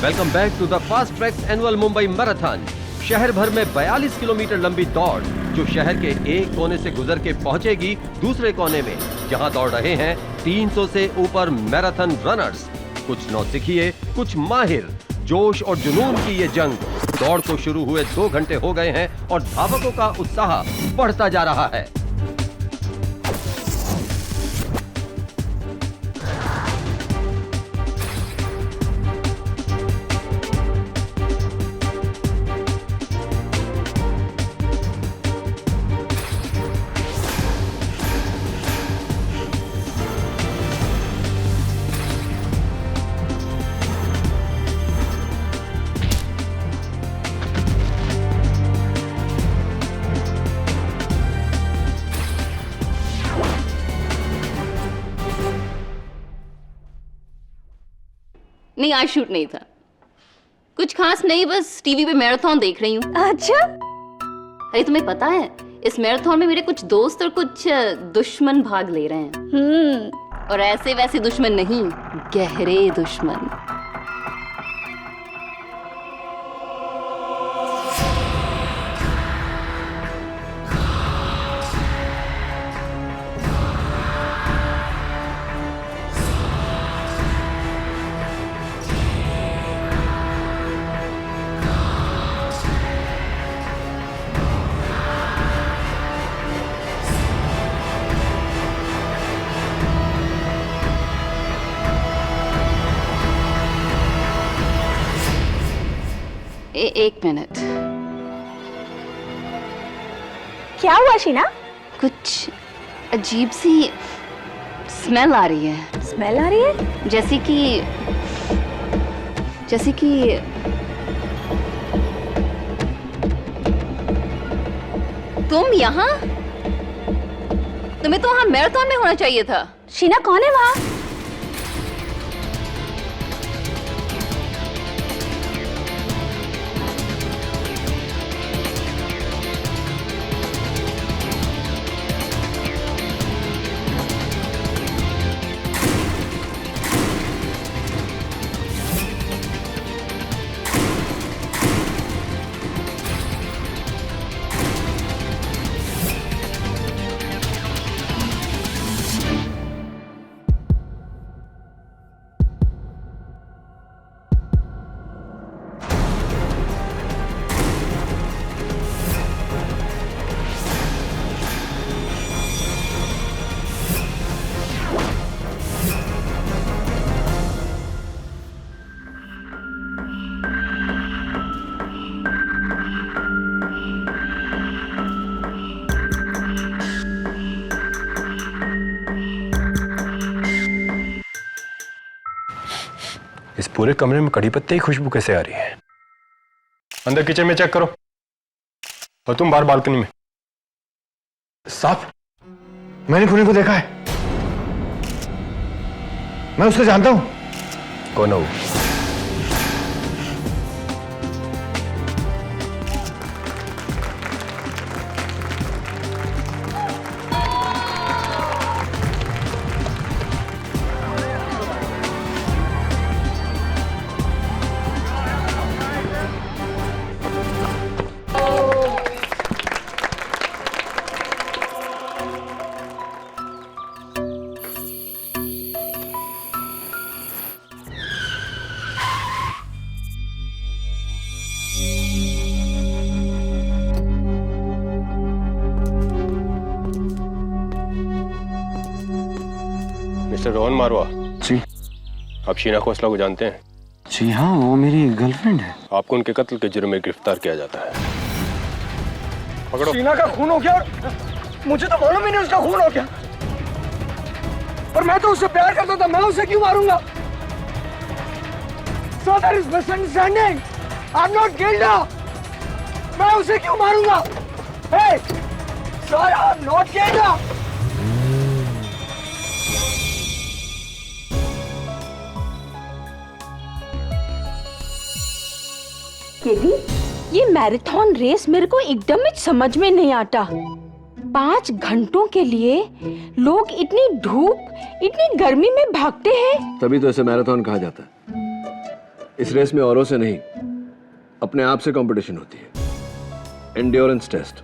Welcome back to the fast tracks annual Mumbai marathon. शहर भर में 42 किलोमीटर लंबी दौड़ जो शहर के एक कोने से गुजर के पहुंचेगी दूसरे कोने में, जहां दौड़ रहे हैं 300 से ऊपर मैराथन रनर्स। कुछ नौसिखिए, कुछ माहिर। जोश और जुनून की ये जंग दौड़ को शुरू हुए 2 घंटे हो गए हैं और धावकों का उत्साह बढ़ता जा रहा है। नहीं, आज शूट नहीं था। कुछ खास नहीं, बस टीवी पे मैराथन देख रही हूँ। अच्छा? अरे तुम्हें पता है, इस मैराथन में मेरे कुछ दोस्त और कुछ दुश्मन भाग ले रहे हैं। और ऐसे वैसे दुश्मन नहीं, गहरे दुश्मन। एक मिनट। क्या हुआ शीना? कुछ अजीब सी स्मेल आ रही है। स्मेल आ रही है? जैसे कि तुम यहाँ? तुम्हें तो वहाँ मैराथन में होना चाहिए था। शीना, कौन है वहाँ? इस पूरे कमरे में कड़ी पत्ते की खुशबू कैसे आ रही है? अंदर किचन में चेक करो, और तुम बाहर बालकनी में। साहब, मैंने खूनी को देखा है। मैं उसको जानता हूं। कौन है वो? मिस्टर रोहन मारवा जी। आप शीना खोसला को जानते हैं? जी हाँ, वो मेरी गर्लफ्रेंड है। आपको उनके कत्ल के जुर्म में गिरफ्तार किया जाता है। पकड़ो। शीना का खून हो गया? मुझे तो मालूम ही नहीं उसका खून हो गया। और मैं तो उससे प्यार करता था, मैं उसे क्यों मारूंगा? So there is misunderstanding. I'm not guilty. मैं उसे क्यों मारूंगा? Hey, sir, I'm not guilty. केली, ये मैराथन रेस मेरे को एकदम ही समझ में नहीं आता। 5 घंटों के लिए लोग इतनी धूप, इतनी गर्मी में भागते हैं। तभी तो इसे मैराथन कहा जाता है। इस रेस में औरों से नहीं, अपने आप से कंपटीशन होती है। Endurance test.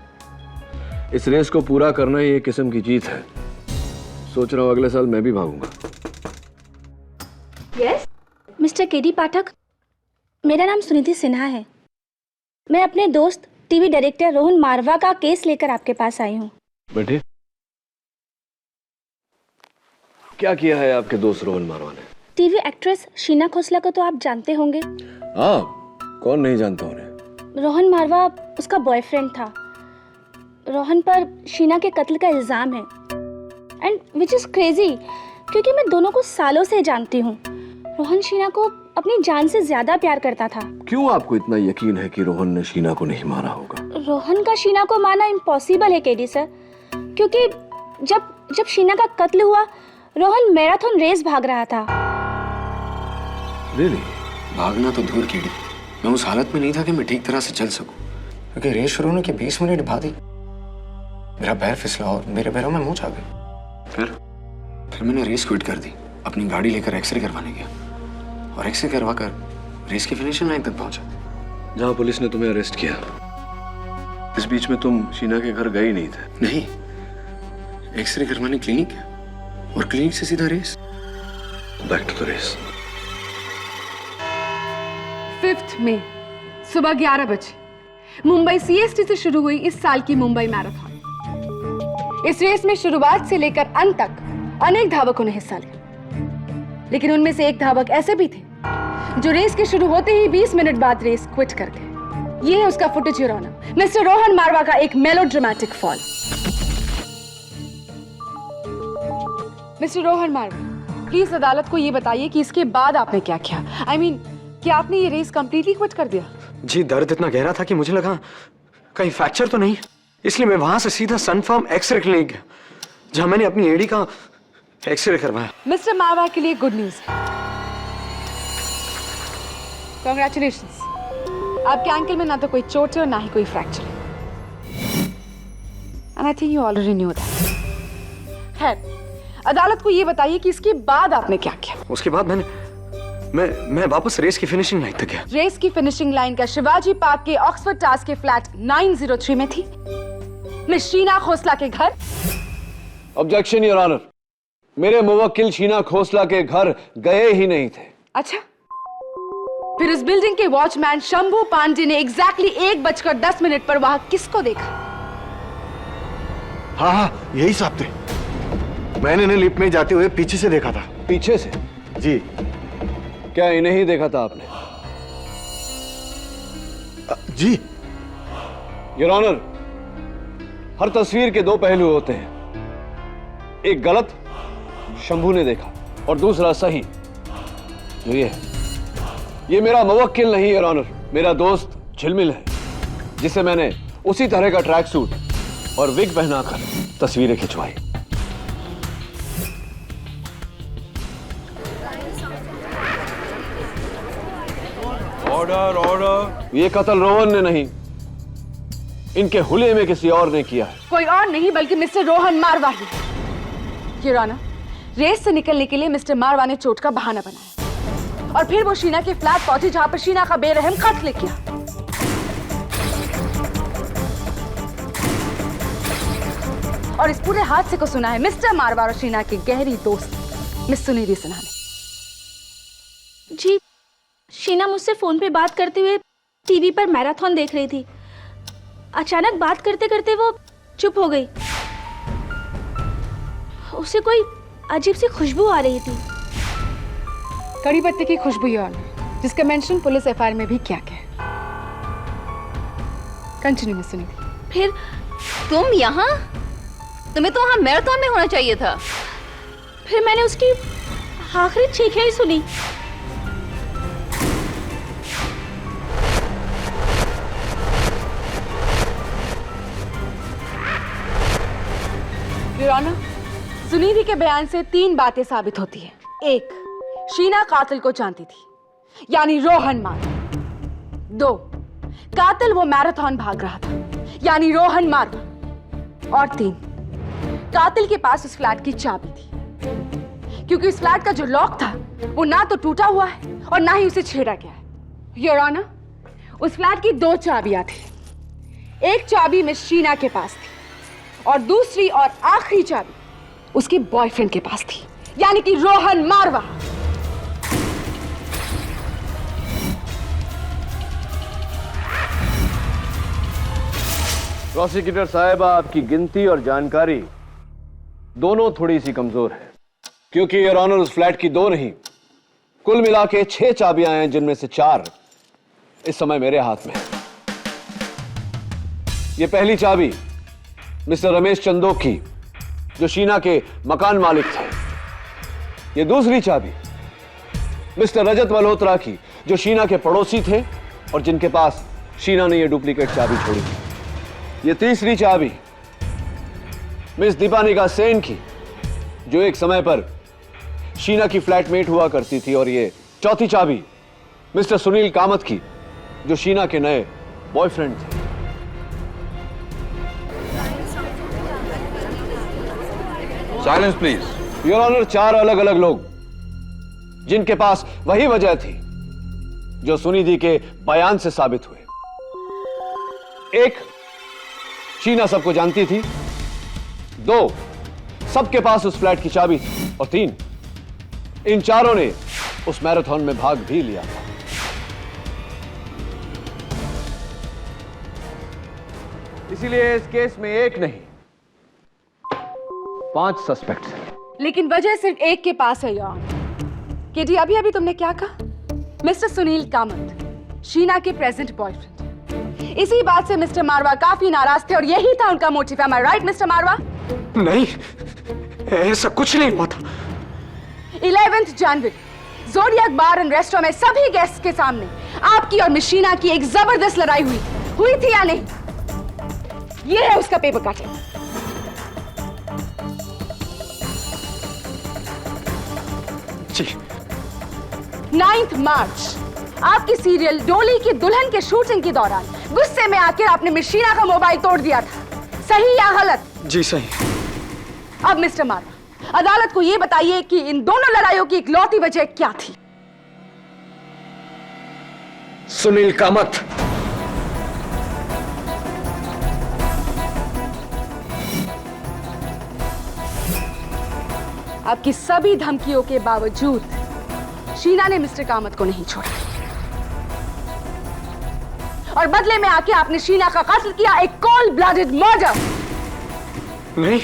इस रेस को पूरा करना ही एक किस्म की जीत है। सोच रहा हूं अगले साल मैं भी भागूंगा। यस मिस्टर केडी पाठक, मेरा नाम सुनिधि सिन्हा है। मैं अपने दोस्त टीवी डायरेक्टर रोहन मारवा का केस लेकर आपके पास आई हूँ। बैठे। क्या किया है आपके दोस्त रोहन मारवा ने? टीवी एक्ट्रेस शीना खोसला को तो आप जानते होंगे। हाँ, कौन नहीं जानता उन्हें। रोहन मारवा उसका बॉयफ्रेंड था। रोहन पर शीना के कत्ल का इल्जाम है एंड विच इज क्रेजी, क्योंकि मैं दोनों को सालों से जानती हूँ। रोहन शीना को अपनी जान से ज्यादा प्यार करता था। क्यों आपको इतना यकीन है कि रोहन ने शीना को नहीं मारा होगा? रोहन का शीना को मारना इम्पॉसिबल है केडी सर, क्योंकि जब शीना का कत्ल हुआ रोहन मैराथन रेस भाग रहा था। Really? भागना तो दूर की, मैं उस हालत में नहीं था कि मैं ठीक तरह से चल सकूं, क्योंकि रेस शुरू होने के 20 मिनट बाद ही मेरा पैर फिसला और मेरे पैरों में मोच आ गई। फिर मैंने रेस क्विट कर दी, अपनी गाड़ी लेकर एक्सरे करवाने गया और एक्सरे करवा कर रेस की फिनिशिंग लाइन तक पहुंचा। जहां पुलिस ने तुम्हें अरेस्ट किया, इस बीच में तुम शीना के घर गए ही नहीं थे? नहीं, एक्सरे करवाने क्लिनिक गया और क्लिनिक से सीधा race. Back to the race. 5 मई सुबह 11 बजे मुंबई सीएसटी से शुरू हुई इस साल की मुंबई मैराथन। इस रेस में शुरुआत से लेकर अंत तक अनेक धावकों ने हिस्सा लिया, लेकिन उनमें से एक धावक ऐसे भी थे जो रेस के शुरू होते ही 20 मिनट बाद रेस क्विट कर गए। ये है उसका footage your honour, mister Rohan Marwah का एक melodramatic fall. Mister Rohan Marwah, please अदालत को ये बताइए कि इसके बाद आपने क्या किया। I mean, क्या आपने ये रेस कंप्लीटली क्विट कर दिया? जी, दर्द इतना गहरा था कि मुझे लगा कहीं फ्रैक्चर तो नहीं, इसलिए मैं वहां से सीधा सनफार्म एक्सरे क्लिनिक गया, जहां मैंने अपनी एड़ी का एक्सरे करवाया। मिस्टर मारवा के लिए गुड न्यूज है। कांग्रेचुलेशंस, आपके एंकल में ना तो कोई चोट है और ना ही कोई फ्रैक्चर है। And I think you already knew that. खैर, अदालत को ये बताइए कि इसके बाद आपने क्या किया। उसके बाद मैं वापस रेस की फिनिशिंग लाइन तक गया। रेस की फिनिशिंग लाइन का शिवाजी पार्क के ऑक्सफोर्ड टावर्स के फ्लैट 903 में थी मिस शीना खोसला के घर। ऑब्जेक्शन योर ऑनर, मेरे मुवक्किल शीना खोसला के घर गए ही नहीं थे। अच्छा, फिर उस बिल्डिंग के वॉचमैन शंभू पांडे ने एग्जैक्टली 1:10 पर वहां किसको देखा? हाँ, यही साहब थे। मैंने इन्हें लिफ्ट में जाते हुए पीछे से देखा था। पीछे से? जी। क्या इन्हें ही देखा था आपने? जी। योर ऑनर, हर तस्वीर के 2 पहलू होते हैं। एक गलत, शंभू ने देखा, और दूसरा सही, जो ये मेरा मुवक्किल नहीं योर ऑनर, मेरा दोस्त झिलमिल है, जिसे मैंने उसी तरह का ट्रैक सूट और विग पहनाकर तस्वीरें खिंचवाई। Order order. ये कत्ल रोहन ने नहीं, इनके हुले में किसी और ने किया है। कोई और नहीं बल्कि मिस्टर रोहन मारवा ही। योर ऑनर, रेस से निकलने के लिए मिस्टर मारवा ने चोट का बहाना बनाया और फिर वो शीना के फ्लैट पहुंचे जहां पर शीना का बेरहम कत्ल किया। और इस पूरे हादसे को सुना है मिस्टर मारवा और शीना की गहरी दोस्त मिस सुनिधि सिन्हा ने। जी, शीना मुझसे फोन पे बात करते हुए टीवी पर मैराथन देख रही थी। अचानक बात करते करते वो चुप हो गई। उसे कोई अजीब सी खुशबू आ रही थी। कड़ी पत्ते की खुशबू योर ऑनर, जिसका मेंशन पुलिस एफआईआर में भी किया गया। Continue miss Sunidhi. फिर तुम यहाँ? तुम्हें तो वहाँ मैराथन में होना चाहिए था। फिर मैंने उसकी आखिरी चीखें ही सुनी। योर ऑनर, सुनिधि के बयान से 3 बातें साबित होती है। 1, शीना कातिल को जानती थी, यानी रोहन मारवा। 2, कातिल वो मैराथन भाग रहा था, यानी रोहन मारवा। और 3, कातिल के पास उस फ्लैट की चाबी थी, क्योंकि उस फ्लैट का जो लॉक था वो ना तो टूटा हुआ है और ना ही उसे छेड़ा गया है। योर ऑनर, उस फ्लैट की 2 चाबियां थी। एक चाबी मिस शीना के पास थी और दूसरी और आखिरी चाबी उसके बॉयफ्रेंड के पास थी, यानी कि रोहन मारवा। प्रोसिक्यूटर साहिबा, आपकी गिनती और जानकारी दोनों थोड़ी सी कमजोर है, क्योंकि योर ऑनर उस फ्लैट की 2 नहीं, कुल मिला के 6 चाबियां हैं, जिनमें से 4 इस समय मेरे हाथ में है। ये पहली चाबी मिस्टर रमेश चंदोक की, जो शीना के मकान मालिक थे। ये दूसरी चाबी मिस्टर रजत मल्होत्रा की, जो शीना के पड़ोसी थे और जिनके पास शीना ने ये डुप्लीकेट चाबी छोड़ी थी। ये तीसरी चाबी मिस दीपानिका सेन की, जो एक समय पर शीना की फ्लैटमेट हुआ करती थी। और ये चौथी चाबी मिस्टर सुनील कामत की, जो शीना के नए बॉयफ्रेंड थे। Silence please. योर ऑनर, 4 अलग अलग लोग जिनके पास वही वजह थी जो सुनिधि के बयान से साबित हुए। 1, शीना सबको जानती थी। 2, सबके पास उस फ्लैट की चाबी थी। और 3, इन चारों ने उस मैराथन में भाग भी लिया था। इसीलिए इस केस में 1 नहीं 5 सस्पेक्ट्स हैं। लेकिन वजह सिर्फ एक के पास है योर ऑनर। केडी, अभी अभी तुमने क्या कहा? मिस्टर सुनील कामत, शीना के प्रेजेंट बॉयफ्रेंड। इसी बात से मिस्टर मारवा काफी नाराज थे और यही था उनका motive. M I right mister मारवा? नहीं, ऐसा कुछ नहीं हुआ था। 11 जनवरी ज़ोडिएक बार एंड रेस्टोरेंट में सभी गेस्ट्स के सामने आपकी और मिस शीना की एक जबरदस्त लड़ाई हुई थी या नहीं? ये है उसका पेपर कटिंग। जी। 9 मार्च आपकी सीरियल डोली की दुल्हन के शूटिंग के दौरान गुस्से में आकर आपने मिस शीना का मोबाइल तोड़ दिया था, सही या गलत? जी सही। अब मिस्टर मारवा, अदालत को यह बताइए कि इन दोनों लड़ाइयों की इकलौती वजह क्या थी? सुनील कामत। आपकी सभी धमकियों के बावजूद शीना ने मिस्टर कामत को नहीं छोड़ा और बदले में आके आपने शीना का कत्ल किया, एक कोल्ड ब्लडेड मर्डर। नहीं,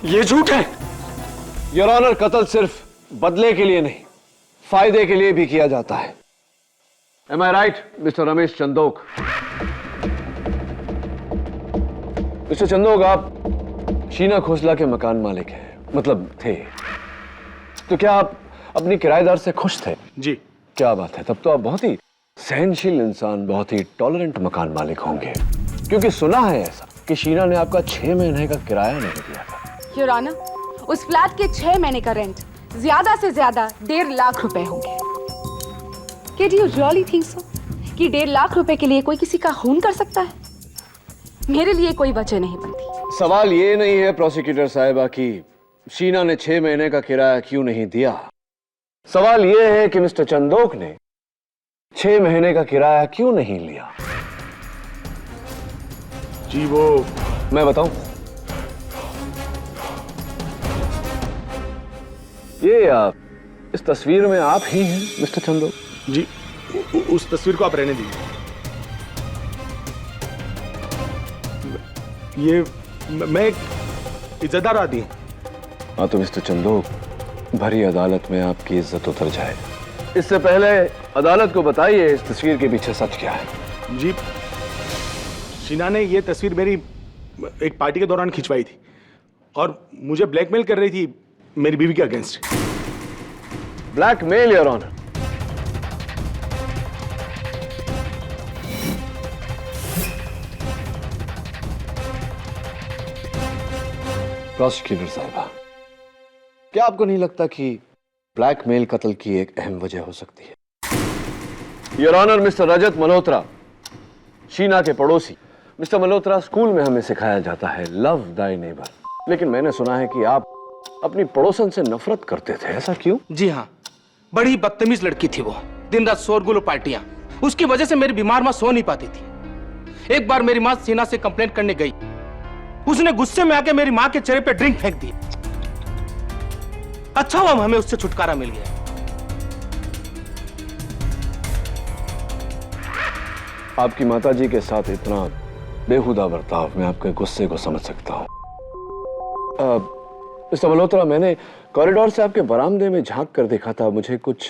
ये झूठ है। योर ऑनर, कत्ल सिर्फ बदले के लिए नहीं, फायदे के लिए भी किया जाता है। Am I right mister Ramesh Chandok? Mister Chandok, आप शीना खोसला के मकान मालिक हैं, मतलब थे। तो क्या आप अपनी किराएदार से खुश थे? जी। क्या बात है, तब तो आप बहुत ही सहनशील इंसान, बहुत ही टॉलरेंट मकान मालिक होंगे, क्योंकि सुना है ऐसा कि शीना ने आपका 6 महीने का किराया नहीं दिया था। योर ऑनर, उस फ्लैट के 6 महीने का रेंट ज्यादा से ज्यादा 1.5 लाख रुपए होंगे। क्या do you really think so कि 1.5 लाख रुपए के लिए कोई किसी का खून कर सकता है? मेरे लिए कोई वजह नहीं बनती। सवाल ये नहीं है प्रोसिक्यूटर साहिबा कि शीना ने 6 महीने का किराया क्यों नहीं दिया। सवाल ये है कि मिस्टर चंदोक ने 6 महीने का किराया क्यों नहीं लिया। जी वो मैं बताऊं? ये इस तस्वीर में आप ही हैं मिस्टर चंदोक? जी, उस तस्वीर को आप रहने दीजिए। ये मैं एक इज्जतदार आदमी हूं। हाँ तो मिस्टर चंदोक, भरी अदालत में आपकी इज्जत उतर जाए। इससे पहले अदालत को बताइए इस तस्वीर के पीछे सच क्या है। जी, शीना ने ये तस्वीर मेरी एक पार्टी के दौरान खिंचवाई थी और मुझे ब्लैकमेल कर रही थी मेरी बीवी के against. Blackmail your honour? Prosecutor साहिबा, क्या आपको नहीं लगता कि ब्लैकमेल कत्ल की एक अहम वजह हो सकती है? योर ऑनर, मिस्टर रजत मल्होत्रा, शीना के पड़ोसी। मिस्टर मल्होत्रा, स्कूल में हमें सिखाया जाता है लव दाई नेबर, लेकिन मैंने सुना है कि आप अपनी पड़ोसन से नफरत करते थे, ऐसा क्यों? जी हाँ, बड़ी बदतमीज लड़की थी वो। दिन रात शोरगुल और पार्टियां, उसकी वजह से मेरी बीमार माँ सो नहीं पाती थी। एक बार मेरी माँ शीना से कंप्लेंट करने गई, उसने गुस्से में आके मेरी माँ के चेहरे पे ड्रिंक फेंक दी। अच्छा हुआ हमें उससे छुटकारा मिल गया। आपकी माताजी के साथ इतना बेहुदा बर्ताव, मैं आपके गुस्से को समझ सकता हूं। मिस्टर मल्होत्रा, मैंने कॉरिडोर से आपके बरामदे में झांक कर देखा था, मुझे कुछ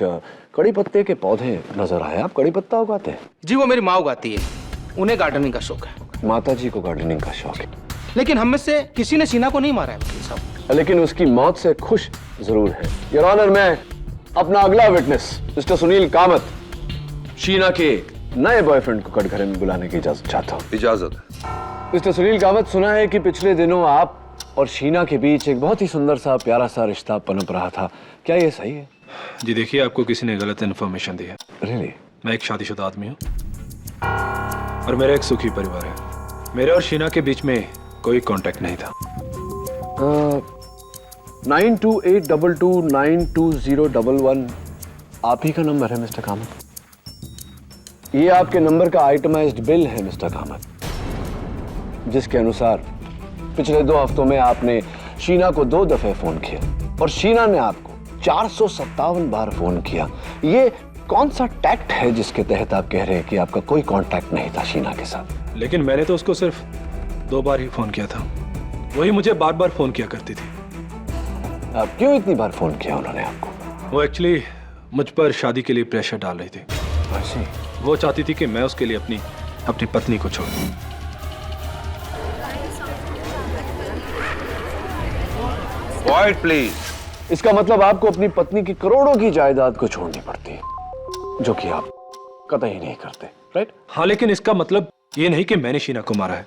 कड़ी पत्ते के पौधे नजर आए। आप कड़ी पत्ता उगाते हैं? जी, वो मेरी माँ उगाती है, उन्हें गार्डनिंग का शौक है। माताजी को गार्डनिंग का शौक है, लेकिन हम में से किसी ने शीना को नहीं मारा है वकील साहब। लेकिन उसकी मौत से खुश जरूर है। योर ऑनर, मैं अपना अगला विटनेस मिस्टर सुनील कामत, शीना के नए बॉयफ्रेंड को कटघरे में बुलाने की इजाजत चाहता हूँ। इजाजत। मिस्टर सुनील कामत, सुना है कि पिछले दिनों आप और शीना के बीच एक बहुत ही सुंदर सा प्यारा सा रिश्ता पनप रहा था, क्या ये सही है? जी देखिए, आपको किसी ने गलत इन्फॉर्मेशन दी है। Really? मैं एक शादीशुदा आदमी हूँ और मेरा एक सुखी परिवार है। मेरे और शीना के बीच में कोई कांटेक्ट नहीं था। 9282292011 आप ही का नंबर है मिस्टर कामत? ये आपके नंबर का आइटमाइज्ड बिल है मिस्टर कामत, जिसके अनुसार पिछले 2 हफ्तों में आपने शीना को 2 दफे फोन किया और शीना ने आपको 457 बार फोन किया। ये कौन सा टैक्ट है जिसके तहत आप कह रहे हैं कि आपका कोई कांटेक्ट नहीं था शीना के साथ? लेकिन मैंने तो उसको सिर्फ 2 बार ही फोन किया था, वही मुझे बार बार फोन किया करती थी। आप क्यों इतनी बार फोन किया उन्होंने आपको? वो एक्चुअली मुझ पर शादी के लिए प्रेशर डाल रही थी। वो चाहती थी कि मैं उसके लिए अपनी पत्नी को छोड़ दूं। Quiet, please. इसका मतलब आपको अपनी पत्नी की करोड़ों की जायदाद को छोड़नी पड़ती है, जो कि आप कतई नहीं करते, राइट? हाँ, लेकिन इसका मतलब ये नहीं कि मैंने शीना को मारा है।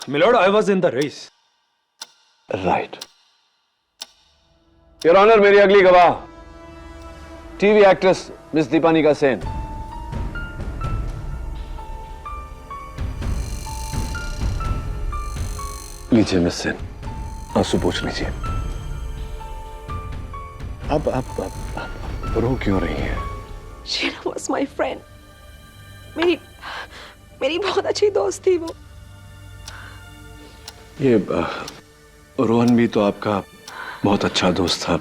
Milord, I was in the race. Right. Your honour, मेरी अगली गवाह टीवी एक्ट्रेस मिस दीपानिका सेन। लीजिए मिस सेन, आंसू पोंछ लीजिए। अब रो क्यों रही हैं? Sheena was my friend. मेरी बहुत अच्छी दोस्त थी वो। ये रोहन भी तो आपका बहुत अच्छा दोस्त था,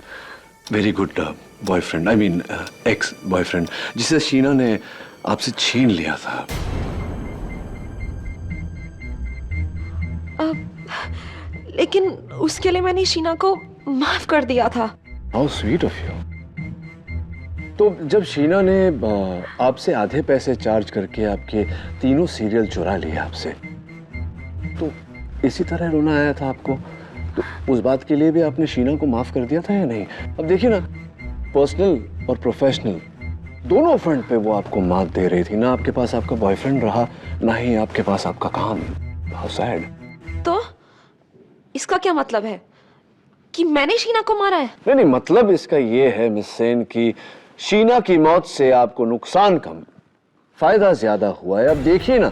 very good boyfriend, I mean ex boyfriend, जिसे शीना ने आपसे छीन लिया था। लेकिन उसके लिए मैंने शीना को माफ कर दिया था। How sweet of you. तो जब शीना ने आपसे आधे पैसे चार्ज करके आपके 3 सीरियल चुरा लिए आपसे, तो इसी तरह रोना आया था आपको? तो उस बात के लिए भी आपने शीना को माफ कर दिया था या नहीं? अब देखिए ना, पर्सनल और प्रोफेशनल दोनों फ्रंट पे वो आपको मात दे रही थी। ना आपके पास आपका बॉयफ्रेंड रहा, ना ही आपके पास आपका काम। How sad. तो इसका क्या मतलब है कि मैंने शीना को मारा है? नहीं, मतलब इसका ये है मिस सेन कि शीना की मौत से आपको नुकसान कम, फायदा ज्यादा हुआ है। अब देखिए ना,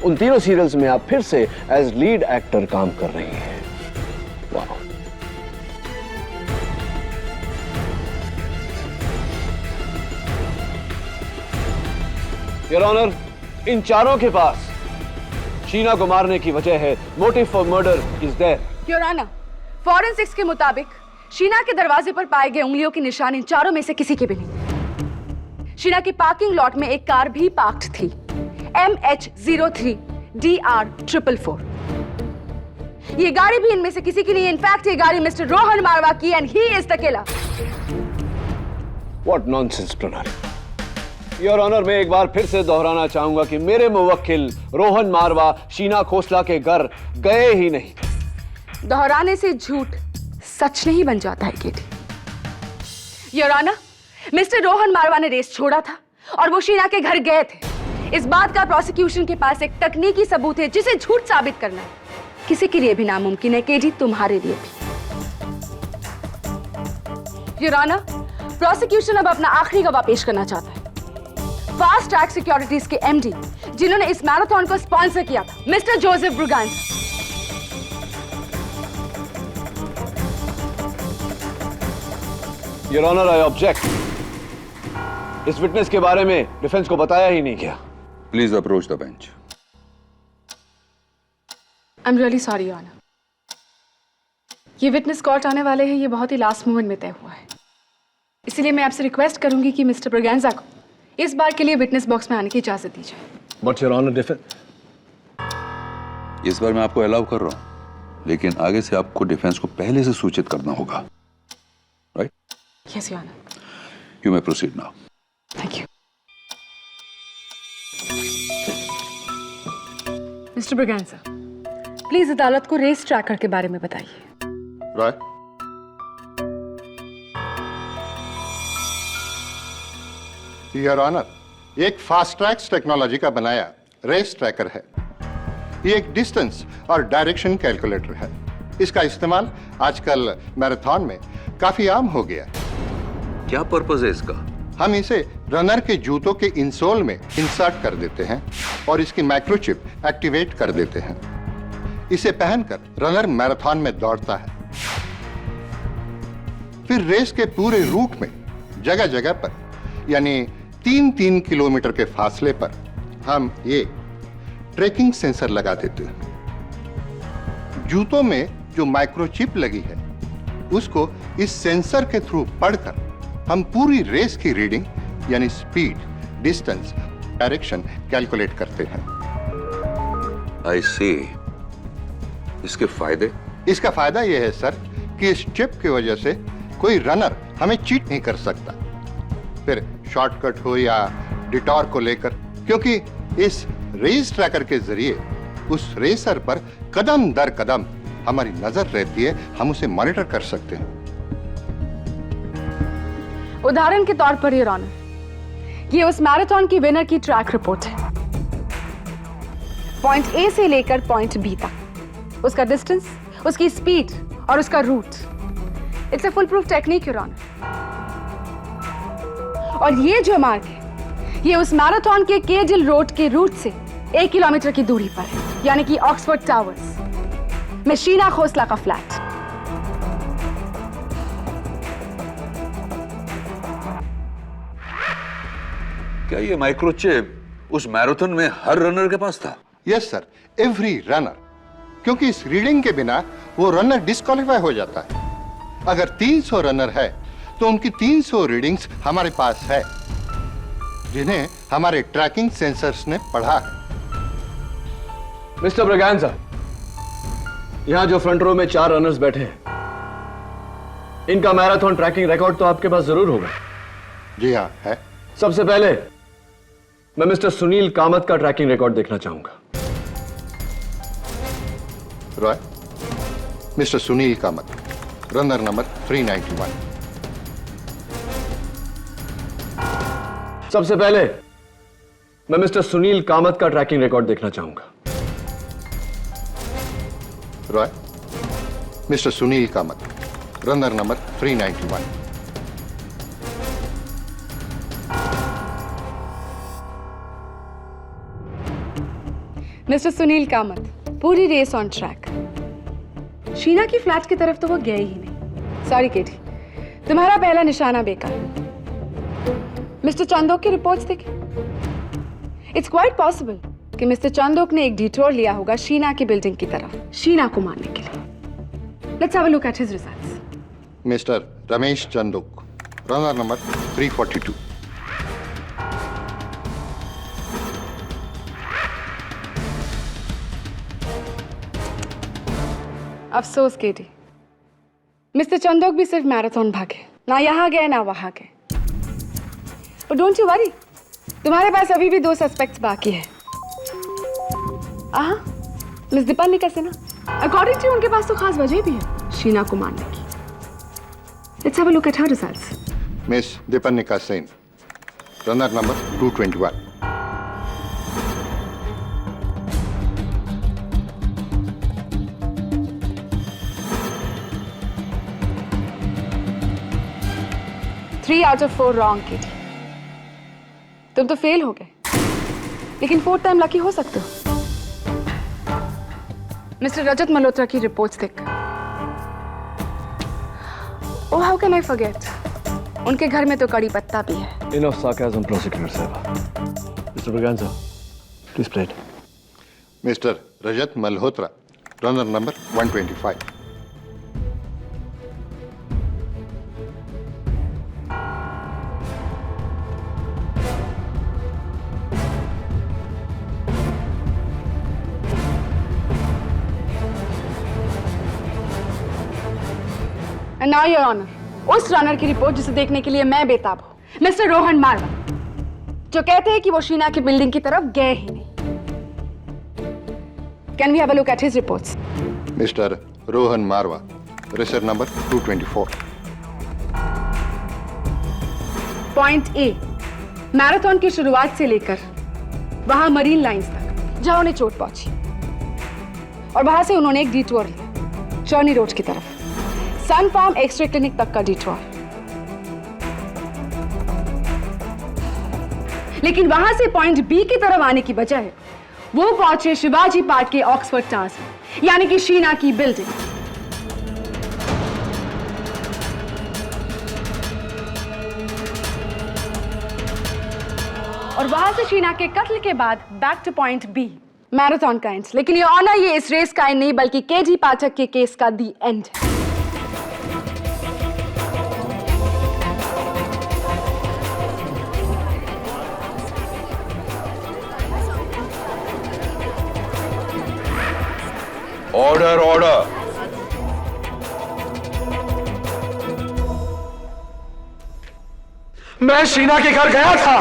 उन 3 सीरियल्स में आप फिर से एज लीड एक्टर काम कर रही हैं। वाह। योर ऑनर, इन चारों के पास शीना को मारने की वजह है, motive for murder is there. Your honour, forensics के मुताबिक शीना के दरवाजे पर पाए गए उंगलियों के निशान इन चारों में से किसी के भी नहीं। शीना की पार्किंग लॉट में एक कार भी पार्क्ड थी, MH03 DR444। ये गाड़ी भी इनमें से किसी की नहीं है। इनफैक्ट ये गाड़ी मिस्टर रोहन मारवा की, and he is the killer. What nonsense प्रणाली। योर ऑनर, मैं एक बार फिर से दोहराना चाहूंगा कि मेरे मुवक्किल रोहन मारवा शीना खोसला के घर गए ही नहीं। दोहराने से झूठ सच नहीं बन जाता है केटी। योर ऑनर, मिस्टर रोहन मारवा ने रेस छोड़ा था और वो शीना के घर गए थे। इस बात का प्रोसिक्यूशन के पास एक तकनीकी सबूत है जिसे झूठ साबित करना है किसी के लिए भी नामुमकिन है केजी, तुम्हारे लिए भी। योर ऑनर, प्रोसिक्यूशन अब अपना आखिरी गवाह पेश करना चाहता है, फास्ट ट्रैक सिक्योरिटीज के MD, जिन्होंने इस मैराथन को स्पॉन्सर किया था, mister Joseph Braganza. Your honour, I object. इस विटनेस के बारे में डिफेंस को बताया ही नहीं गया। Please approach the bench. I am really sorry your honour. ये विटनेस कोर्ट आने वाले हैं, ये बहुत ही लास्ट मोमेंट में तय हुआ है, इसलिए मैं आपसे रिक्वेस्ट करूंगी कि मिस्टर ब्रगैंजा को इस बार के लिए विटनेस बॉक्स में आने की इजाजत दी जाए। But your honour defence. इस बार मैं आपको अलाउ कर रहा हूं, लेकिन आगे से आपको डिफेंस को पहले से सूचित करना होगा। Right? Yes your honour. You may proceed now. Thank you. Mr Braganza, please अदालत को रेस ट्रैकर के बारे में बताइए। राइट। योर ऑनर, ये एक फास्ट ट्रैक्स टेक्नोलॉजी का बनाया रेस ट्रैकर है। ये एक डिस्टेंस और डायरेक्शन कैलकुलेटर है। इसका इस्तेमाल आजकल मैराथन में काफी आम हो गया। क्या पर्पस है इसका? हम इसे रनर के जूतों के इंसोल में इंसर्ट कर देते हैं और इसकी माइक्रोचिप एक्टिवेट कर देते हैं। इसे पहनकर रनर मैराथन में दौड़ता है। फिर रेस के पूरे रूट में जगह जगह पर यानी 3-3 किलोमीटर के फासले पर हम ये ट्रैकिंग सेंसर लगा देते हैं। जूतों में जो माइक्रोचिप लगी है उसको इस सेंसर के थ्रू पढ़कर हम पूरी रेस की रीडिंग यानी स्पीड, डिस्टेंस, डायरेक्शन कैलकुलेट करते हैं। आई सी। इसके फायदे? इसका फायदा यह है सर कि इस चिप की वजह से कोई रनर हमें चीट नहीं कर सकता, फिर शॉर्टकट हो या डिटॉर को लेकर, क्योंकि इस रेस ट्रैकर के जरिए उस रेसर पर कदम दर कदम हमारी नजर रहती है, हम उसे मॉनिटर कर सकते हैं। उदाहरण के तौर पर योर ऑनर, ये उस मैराथन की विनर की ट्रैक रिपोर्ट है। पॉइंट ए से लेकर पॉइंट बी तक, उसका डिस्टेंस, उसकी स्पीड और उसका route. It's a foolproof technique your honour. और ये जो मार्ग है, ये उस मैराथन के केडिल रोड के रूट से 1 किलोमीटर की दूरी पर है, यानी कि ऑक्सफोर्ड टावर्स में शीना खोसला का फ्लैट। क्या ये माइक्रोचिप उस मैराथन में हर रनर के पास था? यस सर, एवरी रनर, क्योंकि इस रीडिंग के बिना वो रनर डिस्क्वालीफाई हो जाता है। अगर 300 रनर है तो उनकी 300 रीडिंग्स हमारे पास है, जिन्हें हमारे ट्रैकिंग सेंसर्स ने पढ़ा है। मिस्टर ब्रगैंजा, यहां जो फ्रंट रो में 4 रनर्स बैठे हैं, इनका मैराथन ट्रैकिंग रिकॉर्ड तो आपके पास जरूर होगा। जी हाँ, है। सबसे पहले मैं मिस्टर सुनील कामत का ट्रैकिंग रिकॉर्ड देखना चाहूंगा। Roy, mister Sunil Kamat, runner number 391। सबसे पहले मैं मिस्टर सुनील कामत का ट्रैकिंग रिकॉर्ड देखना चाहूंगा। Roy, mister Sunil Kamat, runner number 391। Mister Sunil Kamat, पूरी रेस ऑन ट्रैक। शीना की फ्लैट की तरफ तो वो गए ही नहीं। सॉरी केटी, तुम्हारा पहला निशाना बेकार। मिस्टर चांदोक की रिपोर्ट्स देखें। इट्स क्वाइट पॉसिबल कि मिस्टर चांदोक ने एक डिटोर लिया होगा शीना की बिल्डिंग की तरफ, शीना को मारने के लिए। Let's have a look at his results. Mister Ramesh Chandok, runner number 342। अफसोस केटी, मिस्टर चंदोक भी सिर्फ मैराथन भागे, ना यहां गए ना वहां गए। But don't you worry, तुम्हारे पास अभी भी 2 सस्पेक्ट्स बाकी है। मिस दीपानिका सिन्हा, अकॉर्डिंग टू उनके पास तो खास वजह भी है शीना को मारने की। Let's have a look at her results. Miss दीपानिका Sen, runner number 221। Three out of 4 wrong Katie. तुम तो फेल हो गए, लेकिन 4th टाइम लकी हो सकते हो। मिस्टर रजत मल्होत्रा की रिपोर्ट्स देख। Oh, how can I forget? उनके घर में तो कड़ी पत्ता भी है। Enough sarcasm, prosecutor साहब। Mr. Braganza, please play it. Mister Rajat Malhotra, runner number 125। And now your honor, उस रनर की रिपोर्ट जिसे देखने के लिए मैं बेताब हूँ, मिस्टर रोहन मारवा, जो कहते हैं कि वो शीना की बिल्डिंग की तरफ गए ही नहीं। Can we have a look at his reports? Mr Rohan Marwa, racer number 224। Point A, marathon की शुरुआत से लेकर वहां मरीन लाइंस तक जहां उन्हें चोट पहुंची और वहां से उन्होंने एक डिटूर लिया चर्नी रोड की तरफ, सन फार्म एक्सरे क्लिनिक तक का डिटूर। लेकिन वहां से पॉइंट बी की तरफ आने की बजाय वो पहुंचे शिवाजी पार्क के ऑक्सफोर्ड टावर्स, यानी कि शीना की बिल्डिंग। और वहां से शीना के कत्ल के बाद back to point B, marathon का एंड। लेकिन ये ऑनर, ये इस रेस का एंड नहीं बल्कि केजी पाठक के केस का दी एंड है। Order order. मैं शीना के घर गया था।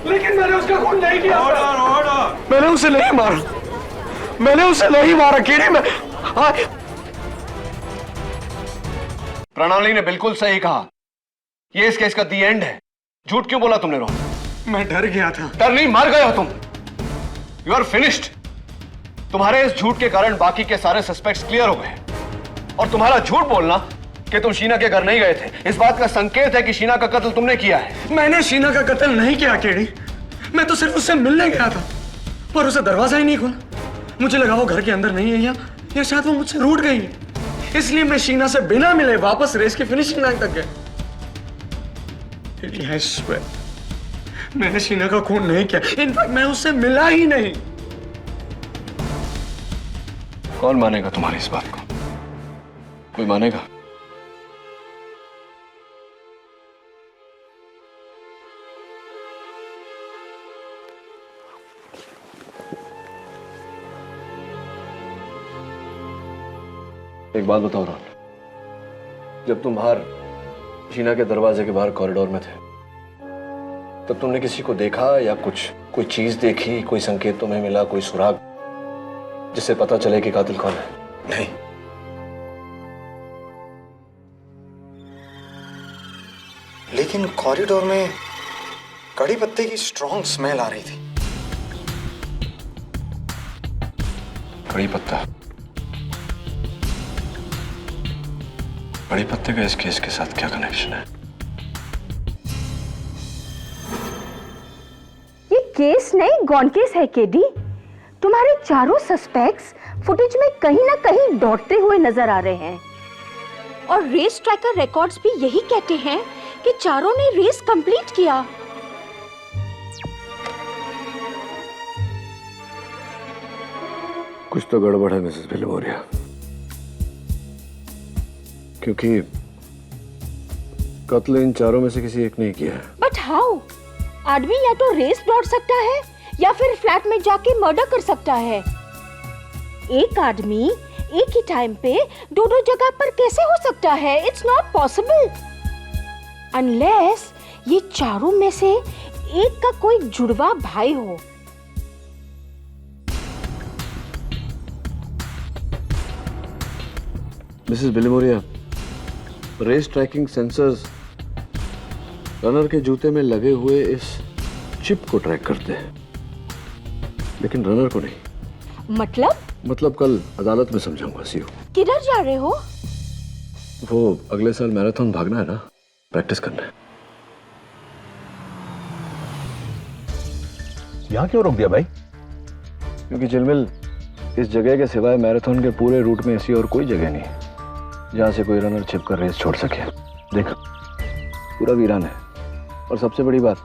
लेकिन मैंने उसका खून नहीं किया। Order order. मैंने उसे नहीं मारा, मैंने उसे नहीं मारा। कीड़ी में प्रणाली ने बिल्कुल सही कहा, ये इस केस का दी एंड है। झूठ क्यों बोला तुमने रोहन? मैं डर गया था। डर नहीं, मर गए हो तुम। You are finished. तुम्हारे इस झूठ के कारण बाकी के सारे सस्पेक्ट्स क्लियर हो गए। और तुम्हारा झूठ बोलना कि तुम शीना के घर नहीं गए थे, इस बात का संकेत है कि शीना का कत्ल तुमने किया है। मैंने शीना का कत्ल नहीं किया केडी, मैं तो सिर्फ उससे मिलने गया था, पर उसे दरवाजा ही नहीं खुला। मुझे लगा वो घर के अंदर नहीं है या शायद वो मुझसे रूठ गई है, इसलिए मैं शीना से बिना मिले वापस रेस की फिनिशिंग लाइन तक गया। मैंने शीना का खून नहीं किया, इनफैक्ट मैं उससे मिला ही नहीं। कौन मानेगा तुम्हारी इस बात को? कोई मानेगा? एक बात बताओ रोहन, जब तुम बाहर शीना के दरवाजे के बाहर कॉरिडोर में थे, तब तुमने किसी को देखा या कोई चीज देखी, कोई संकेत तुम्हें मिला, कोई सुराग जिससे पता चले कि कातिल कौन है? नहीं, लेकिन कॉरिडोर में कड़ी पत्ते की स्ट्रॉन्ग स्मेल आ रही थी। कड़ी पत्ता? कड़ी पत्ते का इस केस के साथ क्या कनेक्शन है? ये केस नहीं, गॉन केस है केडी। तुम्हारे चारों सस्पेक्ट्स फुटेज में कहीं ना कहीं दौड़ते हुए नजर आ रहे हैं, और रेस ट्रैकर रिकॉर्ड्स भी यही कहते हैं कि चारों ने रेस कंप्लीट किया। कुछ तो गड़बड़ है मिसेस बिलमोरिया, क्योंकि कत्ल इन चारों में से किसी एक ने किया है। But how? आदमी या तो रेस दौड़ सकता है या फिर फ्लैट में जाके मर्डर कर सकता है। एक आदमी एक ही टाइम पे दोनों जगह पर कैसे हो सकता है? इट्स नॉट पॉसिबल अनलेस ये चारों में से एक का कोई जुड़वा भाई हो। Mrs Bilimoria, race tracking sensors runner के जूते में लगे हुए इस चिप को ट्रैक करते हैं, लेकिन रनर को नहीं। मतलब मतलब कल अदालत में समझाऊंगा सीओ। किधर जा रहे हो? वो अगले साल मैराथन भागना है ना, प्रैक्टिस करना है। यहाँ क्यों रोक दिया भाई? क्योंकि चिलमिल, इस जगह के सिवाय मैराथन के पूरे रूट में ऐसी और कोई जगह नहीं है जहां से कोई रनर छिपकर रेस छोड़ सके। देख, पूरा वीरान है। और सबसे बड़ी बात,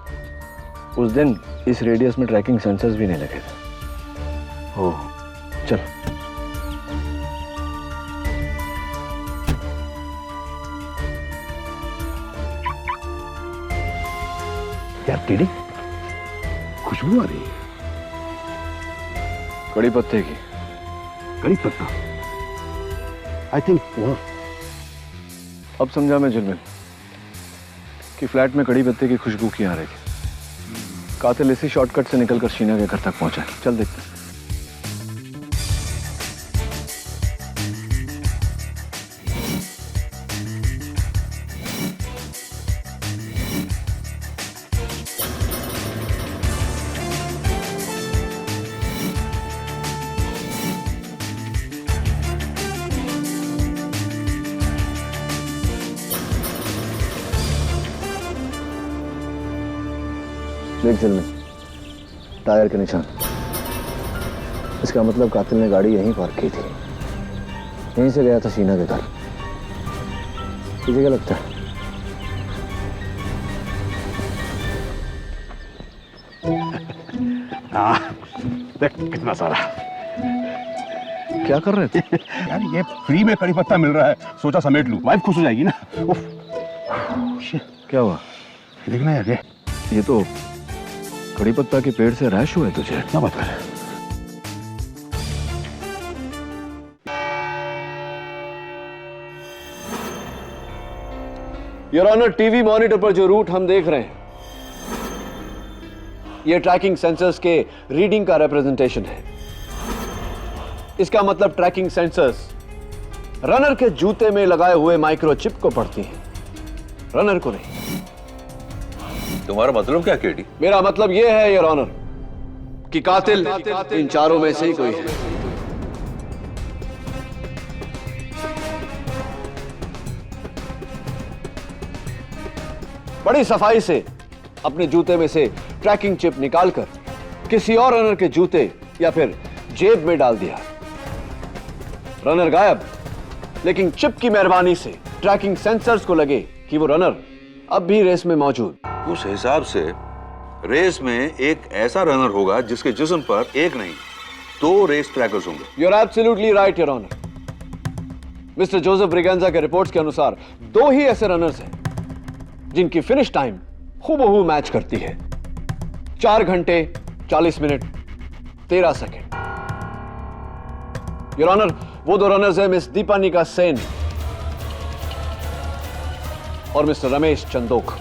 उस दिन इस रेडियस में ट्रैकिंग सेंसर्स भी नहीं लगे थे। ओह, चल। यार टीडी, खुशबू आ रही है। कड़ी पत्ते की। कड़ी पत्ता? आई थिंक वहां। अब समझा मैं चिलमिल कि फ्लैट में कड़ी पत्ते की खुशबू क्यों आ रही थी। कातिल इसी शॉर्टकट से निकलकर शीना के घर तक पहुंचा। चल देखते हैं। देख चिलमिल, टायर के निशान। इसका मतलब कातिल ने गाड़ी यहीं पार्क की थी। यहीं से गया था शीना के घर। तुझे क्या लगता है? देख कितना सारा। क्या कर रहे थे? यार ये फ्री में कड़ी पत्ता मिल रहा है, सोचा समेट लूं। वाइफ खुश हो जाएगी ना। उफ। क्या हुआ? देखना यार, ये तो कड़ी पत्ता के पेड़ से रैश हुआ है तुझे। क्या बात कर रहे हैं? योर ऑनर, टीवी मॉनिटर पर जो रूट हम देख रहे हैं, यह ट्रैकिंग सेंसर्स के रीडिंग का रिप्रेजेंटेशन है। इसका मतलब ट्रैकिंग सेंसर्स रनर के जूते में लगाए हुए माइक्रोचिप को पढ़ती हैं, रनर को नहीं। तुम्हारा मतलब क्या केडी? मेरा मतलब यह है योर ऑनर कि कातिल इन चारों में से ही कोई है। बड़ी सफाई से अपने जूते में से ट्रैकिंग चिप निकालकर किसी और रनर के जूते या फिर जेब में डाल दिया। रनर गायब, लेकिन चिप की मेहरबानी से ट्रैकिंग सेंसर्स को लगे कि वो रनर अब भी रेस में मौजूद। उस हिसाब से रेस में एक ऐसा रनर होगा जिसके जिस्म पर एक नहीं 2 रेस ट्रैकर्स होंगे। You are absolutely right your honour. Mr Joseph Braganza के रिपोर्ट्स के अनुसार 2 ही ऐसे रनर्स हैं जिनकी फिनिश टाइम हूबहू मैच करती है। 4 घंटे 40 मिनट 13 सेकेंड। योर ऑनर, वो 2 रनर्स हैं मिस दीपानिका सेन और मिस्टर रमेश चंदोक।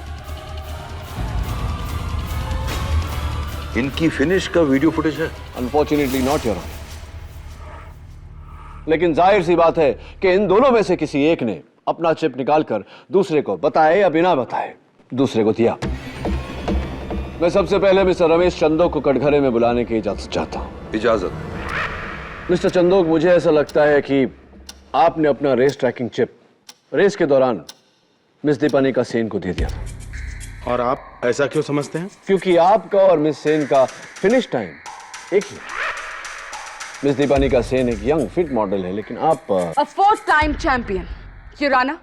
इनकी फिनिश का वीडियो फुटेज है? अनफॉर्चुनेटली नॉट योर ऑनर, लेकिन जाहिर सी बात है कि इन दोनों में से किसी एक ने अपना चिप निकालकर दूसरे को बताए या बिना बताए दूसरे को दिया। मैं सबसे पहले मिस्टर रमेश चंदोक को कटघरे में बुलाने की इजाजत चाहता हूं। इजाजत? मिस्टर चंदोक, मुझे ऐसा लगता है कि आपने अपना रेस ट्रैकिंग चिप रेस के दौरान मिस दीपानिका सेन को दे दिया था। और आप ऐसा क्यों समझते हैं? क्योंकि आपका और मिस सेन का फिनिश टाइम एक ही। मिस दीपानिका सेन एक यंग फिट मॉडल है, लेकिन आप A 4th time champion. Your Honor,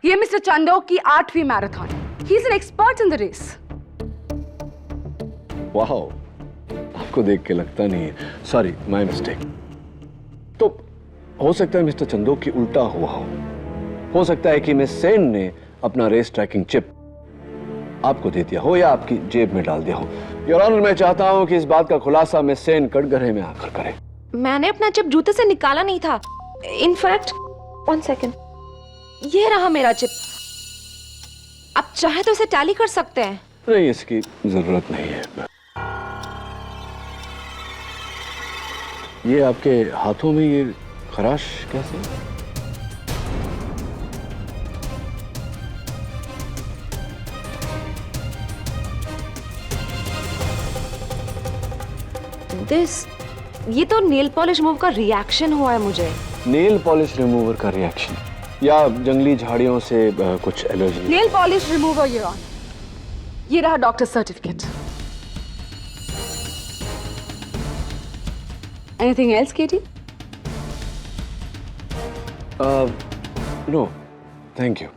ये मिस्टर चंदोक की 8वीं marathon. He is an expert in the race. वाह, आपको देख के लगता नहीं है। Sorry, my mistake. तो हो सकता है मिस्टर चंदोक की उल्टा हुआ हो सकता है कि मिस सेन ने अपना रेस ट्रैकिंग चिप आपको दे दिया हो या आपकी जेब में डाल दिया हो। योर ऑनर, मैं चाहता हूं कि इस बात का खुलासा मिस सेन कटघरे में आकर करे। मैंने अपना चिप जूते से निकाला नहीं था। इनफैक्ट 1 सेकेंड, ये रहा मेरा चिप। आप चाहे तो इसे टैली कर सकते हैं। नहीं, इसकी जरूरत नहीं है। ये आपके हाथों में ये खराश कैसे? This ये तो नेल पॉलिश मूव का रिएक्शन हुआ है मुझे। नेल पॉलिश रिमूवर का रिएक्शन या जंगली झाड़ियों से कुछ allergy? Nail polish remover your honour. ये रहा doctor certificate. Anything else Katie? No thank you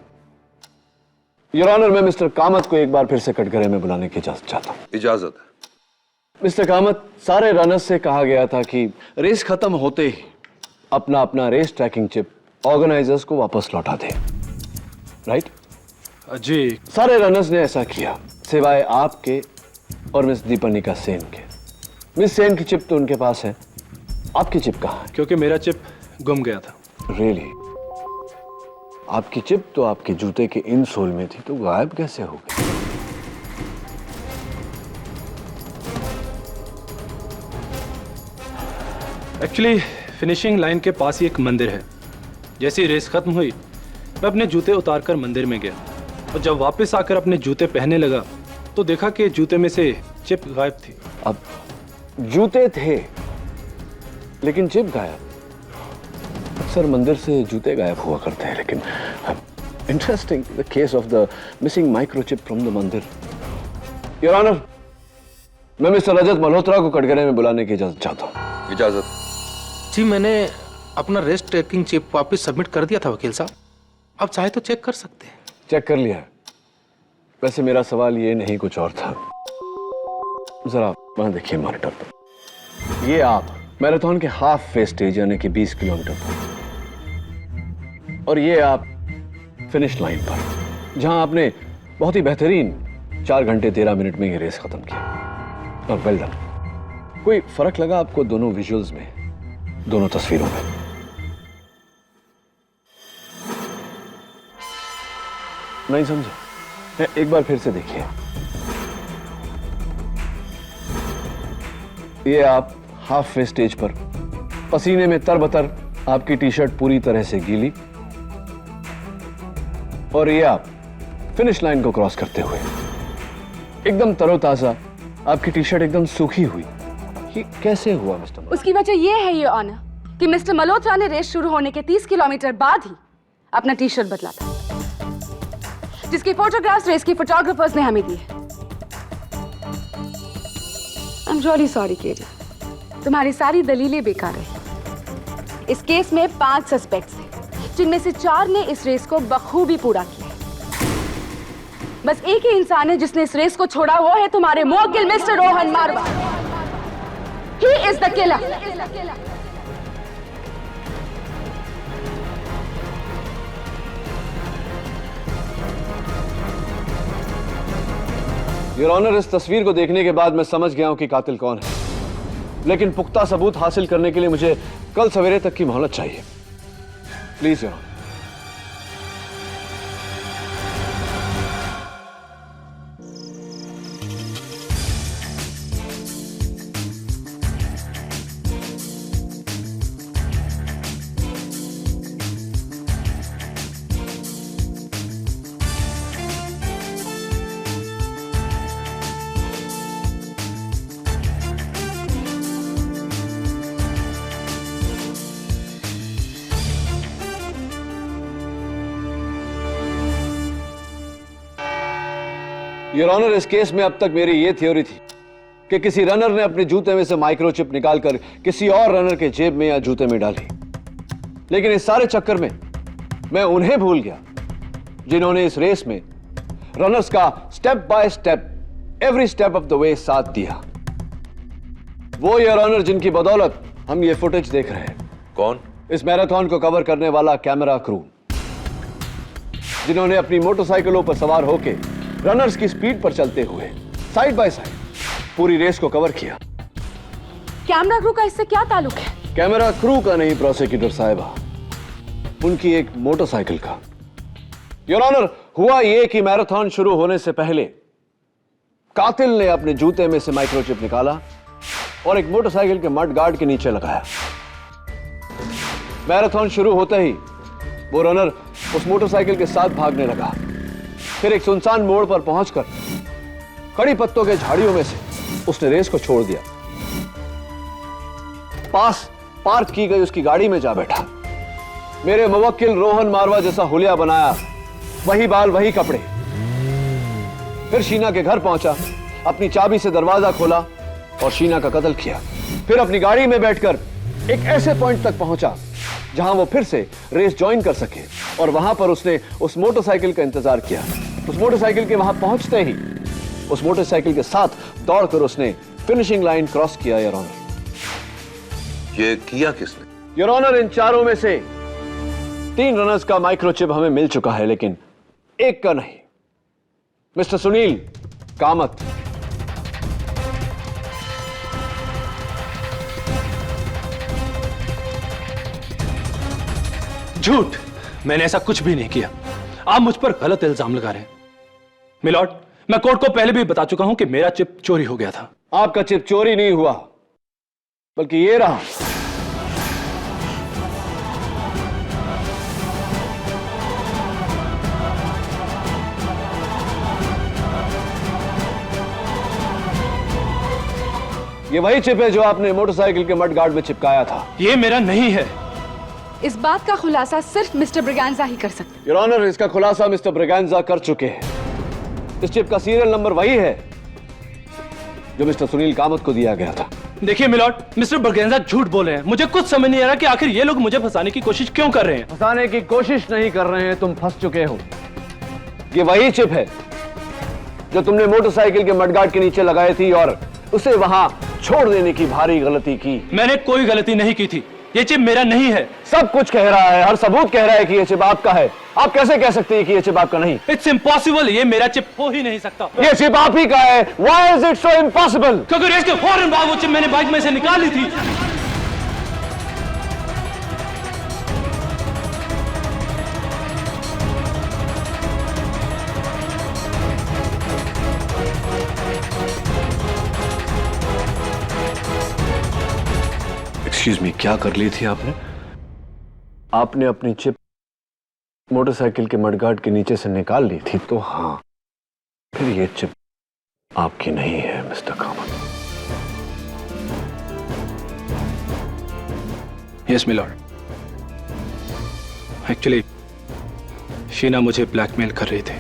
your honour. मैं मिस्टर कामत को एक बार फिर से कटघरे में बुलाने की इजाजत चाहता हूँ। इजाजत है। मिस्टर कामत, सारे रनर्स से कहा गया था कि रेस खत्म होते ही अपना अपना रेस ट्रैकिंग चिप ऑर्गेनाइजर्स को वापस लौटा दे, राइट? जी। सारे रनर्स ने ऐसा किया सिवाय आपके और मिस दीपनिका सेन के। मिस सेन की चिप तो उनके पास है, आपकी चिप कहाँ है? क्योंकि मेरा चिप गुम गया था। रियली? आपकी चिप तो आपके जूते के इनसोल में थी, तो गायब कैसे हो गई? एक्चुअली फिनिशिंग लाइन के पास ही एक मंदिर है। जैसी रेस खत्म हुई मैं अपने जूते उतारकर मंदिर में गया और जब वापस आकर अपने जूते पहनने लगा तो देखा कि जूते में से चिप गायब थी। अब जूते थे लेकिन चिप गायब? अक्सर मंदिर से जूते गायब हुआ करते हैं, लेकिन interesting the case of the missing microchip from the मंदिर। योर ऑनर, मैं मिस्टर रजत मल्होत्रा को कटघरे में बुलाने की इजाजत चाहता हूँ। इजाजत। जी मैंने अपना रेस ट्रैकिंग चिप वापस सबमिट कर दिया था वकील साहब, अब चाहे तो चेक कर सकते हैं। चेक कर लिया है। वैसे मेरा सवाल ये नहीं कुछ और था। जरा वहां देखिए मॉनिटर पर। ये आप मैराथन के हाफ फेज स्टेज यानी कि 20 किलोमीटर पर, और ये आप फिनिश लाइन पर जहां आपने बहुत ही बेहतरीन 4 घंटे 13 मिनट में ये रेस खत्म किया। और वेल डन। कोई फर्क लगा आपको दोनों विजुअल्स में, दोनों तस्वीरों में? नहीं समझे? एक बार फिर से देखिए। ये आप हाफ फेज स्टेज पर पसीने में तरबतर, आपकी टी शर्ट पूरी तरह से गीली, और ये आप फिनिश लाइन को क्रॉस करते हुए एकदम तरोताजा, आपकी टी शर्ट एकदम सूखी हुई। ये कैसे हुआ मिस्टर? उसकी वजह यह है ये ऑनर कि मिस्टर मल्होत्रा ने रेस शुरू होने के 30 किलोमीटर बाद ही अपना टी शर्ट बदला था, जिसकी फोटोग्राफ्स रेस के फोटोग्राफर्स ने हमें दी है। आई एम रियली सॉरी केटी, तुम्हारी सारी दलीलें बेकार रही। इस केस में 5 सस्पेक्ट्स थे, जिनमें से 4 ने इस रेस को बखूबी पूरा किया। बस एक ही इंसान है जिसने इस रेस को छोड़ा, वो है तुम्हारे मोगिल mister Rohan Marwah. He is the killer. Your honour, इस तस्वीर को देखने के बाद मैं समझ गया हूं कि कातिल कौन है, लेकिन पुख्ता सबूत हासिल करने के लिए मुझे कल सवेरे तक की मोहलत चाहिए। Please your honour. Your honour, इस केस में अब तक मेरी यह थ्योरी थी कि किसी रनर ने अपने जूते में से माइक्रोचिप निकालकर किसी और रनर के जेब में या जूते में डाली, लेकिन इस सारे चक्कर में मैं उन्हें भूल गया जिन्होंने इस रेस में रनर्स का step by step, every step of the way साथ दिया। वो योर ऑनर जिनकी बदौलत हम ये फुटेज देख रहे हैं। कौन? इस मैराथन को कवर करने वाला कैमरा क्रू, जिन्होंने अपनी मोटरसाइकिलों पर सवार होकर रनर्स की स्पीड पर चलते हुए साइड बाय साइड पूरी रेस को कवर किया। कैमरा क्रू का इससे क्या ताल्लुक है? कैमरा क्रू का नहीं प्रोसिक्यूटर साहिबा, उनकी एक मोटरसाइकिल का। योर ऑनर, हुआ यह कि मैराथन शुरू होने से पहले कातिल ने अपने जूते में से माइक्रोचिप निकाला और एक मोटरसाइकिल के मड गार्ड के नीचे लगाया। मैराथन शुरू होते ही वो रनर उस मोटरसाइकिल के साथ भागने लगा, फिर एक सुनसान मोड़ पर पहुंचकर कड़ी पत्तों के झाड़ियों में से उसने रेस को छोड़ दिया। पास पार्क की गई उसकी गाड़ी में जा बैठा। मेरे मुवक्किल रोहन मारवा जैसा हुलिया बनाया, वही बाल वही कपड़े। फिर शीना के घर पहुंचा, अपनी चाबी से दरवाजा खोला और शीना का कत्ल किया। फिर अपनी गाड़ी में बैठकर एक ऐसे पॉइंट तक पहुंचा जहां वो फिर से रेस ज्वाइन कर सके, और वहां पर उसने उस मोटरसाइकिल का इंतजार किया। उस मोटरसाइकिल के वहां पहुंचते ही उस मोटरसाइकिल के साथ दौड़कर उसने फिनिशिंग लाइन क्रॉस किया। योर ऑनर, ये किया किसने? योर ऑनर, इन चारों में से 3 रनर्स का माइक्रोचिप हमें मिल चुका है, लेकिन एक का नहीं। मिस्टर सुनील कामत। झूठ, मैंने ऐसा कुछ भी नहीं किया। आप मुझ पर गलत इल्जाम लगा रहे हैं। मिलॉर्ड, मैं कोर्ट को पहले भी बता चुका हूं कि मेरा चिप चोरी हो गया था। आपका चिप चोरी नहीं हुआ, बल्कि ये रहा। ये वही चिप है जो आपने मोटरसाइकिल के मडगार्ड में चिपकाया था। ये मेरा नहीं है। इस बात का खुलासा सिर्फ मिस्टर ब्रिगेंजा ही कर सकते। योर ऑनर, इसका खुलासा मिस्टर ब्रिगेंजा कर चुके हैं। इस चिप का सीरियल नंबर वही है जो मिस्टर सुनील कामत को दिया गया था। देखिए मिलॉर्ड, मिस्टर ब्रिगेंजा झूठ बोल रहे हैं। मुझे कुछ समझ नहीं आ रहा कि आखिर ये लोग मुझे फंसाने की कोशिश क्यों कर रहे हैं। फंसाने की कोशिश नहीं कर रहे हैं, तुम फंस चुके हो। ये वही चिप है जो तुमने मोटरसाइकिल के मडगार्ड के नीचे लगाई थी और उसे वहां छोड़ देने की भारी गलती की। मैंने कोई गलती नहीं की थी। ये चिप मेरा नहीं है। सब कुछ कह रहा है, हर सबूत कह रहा है कि ये चिप आपका है। आप कैसे कह सकते हैं कि ये चिप आपका नहीं? इट्स इम्पॉसिबल, ये मेरा चिप हो ही नहीं सकता। ये चिप आप ही का है। Why is it so impossible? क्योंकि रेस के फौरन बाद वो चिप मैंने बाइक में से निकाली थी। एक्सक्यूज मी, क्या कर ली थी आपने? आपने अपनी चिप मोटरसाइकिल के मडगार्ड के नीचे से निकाल ली थी, तो हाँ, फिर ये चिप आपकी नहीं है Mr Kamat. Yes milord, actually Sheena मुझे ब्लैकमेल कर रही थी।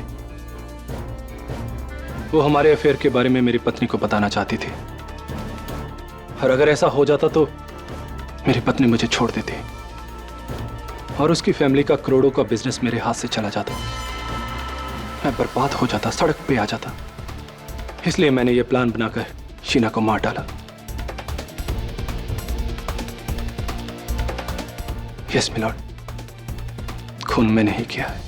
वो हमारे अफेयर के बारे में मेरी पत्नी को बताना चाहती थी, और अगर ऐसा हो जाता तो मेरी पत्नी मुझे छोड़ देती और उसकी फैमिली का करोड़ों का बिजनेस मेरे हाथ से चला जाता। मैं बर्बाद हो जाता, सड़क पे आ जाता। इसलिए मैंने ये प्लान बनाकर शीना को मार डाला। यस मिलॉर्ड, खून मैंने ही किया है।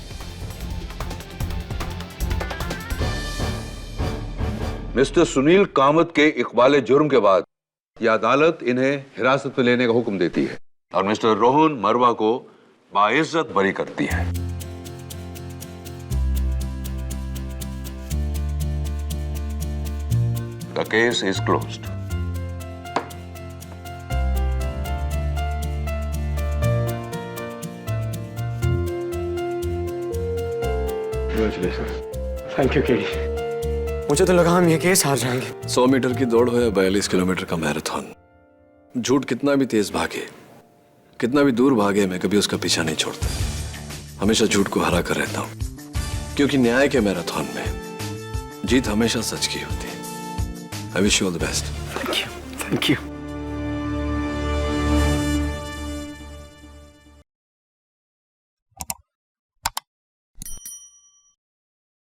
मिस्टर सुनील कामत के इकबाल जुर्म के बाद यह अदालत इन्हें हिरासत में लेने का हुक्म देती है और मिस्टर रोहन मरवा को बाइज्जत बरी करती है। The case is closed. Thank you KD. मुझे तो लगा हम ये केस हार जाएंगे। 100 मीटर की दौड़ हो या 42 किलोमीटर का मैराथन, झूठ कितना भी तेज भागे, कितना भी दूर भागे, मैं कभी उसका पीछा नहीं छोड़ता। हमेशा झूठ को हरा कर रहता हूं, क्योंकि न्याय के मैराथन में जीत हमेशा सच की होती है। I wish you all the best. Thank you.